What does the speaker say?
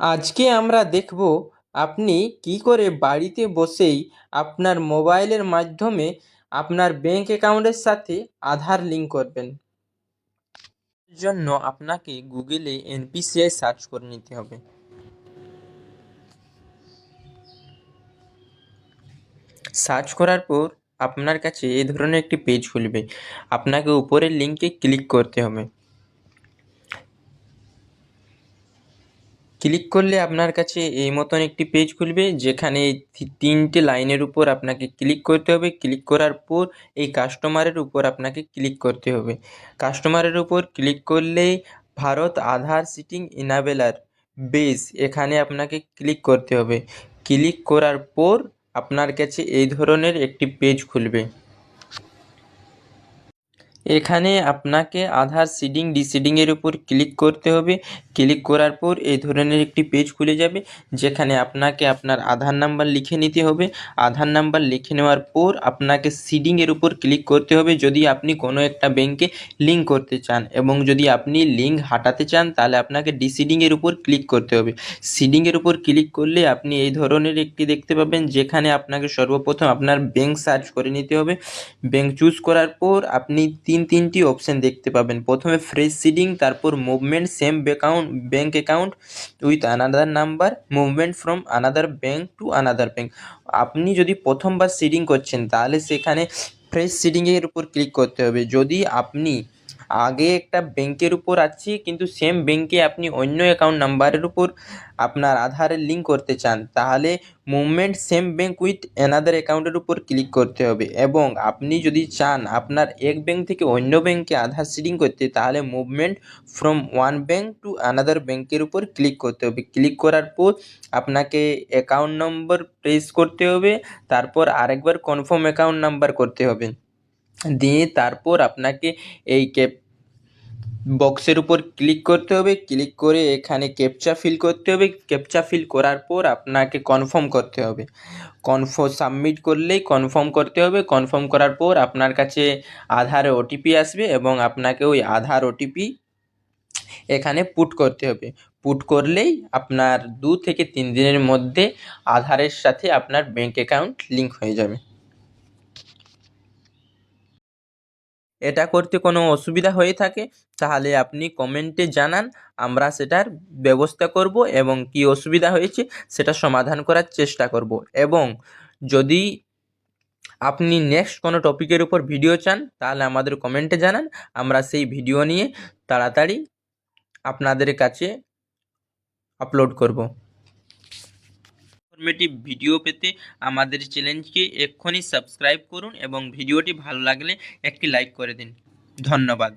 আজকে আমরা দেখব আপনি কি করে বাড়িতে বসেই আপনার মোবাইলের মাধ্যমে আপনার ব্যাংক অ্যাকাউন্টের সাথে আধার লিঙ্ক করবেন। এর জন্য আপনাকে গুগলে এনপিসিআই সার্চ করে নিতে হবে। সার্চ করার পর আপনার কাছে এই ধরনের একটি পেজ খুলবে। আপনাকে উপরের লিঙ্কে ক্লিক করতে হবে। ক্লিক করলে আপনার কাছে এই মতন একটি পেজ খুলবে, যেখানে তিনটে লাইনের উপর আপনাকে ক্লিক করতে হবে। ক্লিক করার পর এই কাস্টমারের উপর আপনাকে ক্লিক করতে হবে। কাস্টমারের উপর ক্লিক করলেই ভারত আধার সিটিং ইনাবেলার বেস এখানে আপনাকে ক্লিক করতে হবে। ক্লিক করার পর আপনার কাছে এই ধরনের একটি পেজ খুলবে। এখানে আপনাকে আধার সিডিং ডিসিডিংয়ের উপর ক্লিক করতে হবে। ক্লিক করার পর এই ধরনের একটি পেজ খুলে যাবে, যেখানে আপনাকে আপনার আধার নাম্বার লিখে নিতে হবে। আধার নাম্বার লিখে নেওয়ার পর আপনাকে সিডিংয়ের উপর ক্লিক করতে হবে যদি আপনি কোনো একটা ব্যাংকে লিঙ্ক করতে চান, এবং যদি আপনি লিঙ্ক হাটাতে চান তাহলে আপনাকে ডিসিডিংয়ের উপর ক্লিক করতে হবে। সিডিংয়ের উপর ক্লিক করলে আপনি এই ধরনের একটি দেখতে পাবেন, যেখানে আপনাকে সর্বপ্রথম আপনার ব্যাংক সার্চ করে নিতে হবে। ব্যাংক চুজ করার পর আপনি তিনটি অপশান দেখতে পাবেন। প্রথমে ফ্রেশ সিডিং, তারপর movement same bank account with another number, movement from another bank to another bank. আপনি যদি প্রথমবার সিডিং করছেন তাহলে সেখানে ফ্রেশ সিডিংয়ের উপর ক্লিক করতে হবে। যদি আপনি আগে একটা ব্যাংকের উপর আছে কিন্তু সেম ব্যাংকে আপনি অন্য অ্যাকাউন্ট নাম্বারের উপর আপনার আধারের লিঙ্ক করতে চান, তাহলে movement same bank with another অ্যাকাউন্টের উপর ক্লিক করতে হবে। এবং আপনি যদি চান আপনার এক ব্যাংক থেকে অন্য ব্যাংকে আধার সিডিং করতে, তাহলে movement from one bank to another ব্যাংকের উপর ক্লিক করতে হবে। ক্লিক করার পর আপনাকে অ্যাকাউন্ট নম্বর প্রেস করতে হবে, তারপর আরেকবার কনফার্ম অ্যাকাউন্ট নাম্বার করতে হবে। দিয়ে তারপর আপনাকে এই বক্সের উপর ক্লিক করতে হবে। ক্লিক করে এখানে ক্যাপচা ফিল করতে হবে। ক্যাপচা ফিল করার পর আপনাকে কনফার্ম করতে হবে। সাবমিট করলেই কনফার্ম করতে হবে। কনফার্ম করার পর আপনার কাছে আধারে ওটিপি আসবে, এবং আপনাকে ওই আধার ওটিপি এখানে পুট করতে হবে। পুট করলেই আপনার 2 থেকে 3 দিনের মধ্যে আধারের সাথে আপনার ব্যাংক অ্যাকাউন্ট লিঙ্ক হয়ে যাবে। এটা করতে কোনো অসুবিধা হয়ে থাকে তাহলে আপনি কমেন্টে জানান, আমরা সেটার ব্যবস্থা করব এবং কি অসুবিধা হয়েছে সেটা সমাধান করার চেষ্টা করব। এবং যদি আপনি নেক্সট কোনো টপিকের উপর ভিডিও চান তাহলে আমাদের কমেন্টে জানান, আমরা সেই ভিডিও নিয়ে তাড়াতাড়ি আপনাদের কাছে আপলোড করব। ইনফরমেটিভ ভিডিও পেতে আমাদের চ্যানেলকে এক্ষুনি সাবস্ক্রাইব করুন এবং ভিডিওটি ভালো লাগলে একটি লাইক করে দিন। ধন্যবাদ।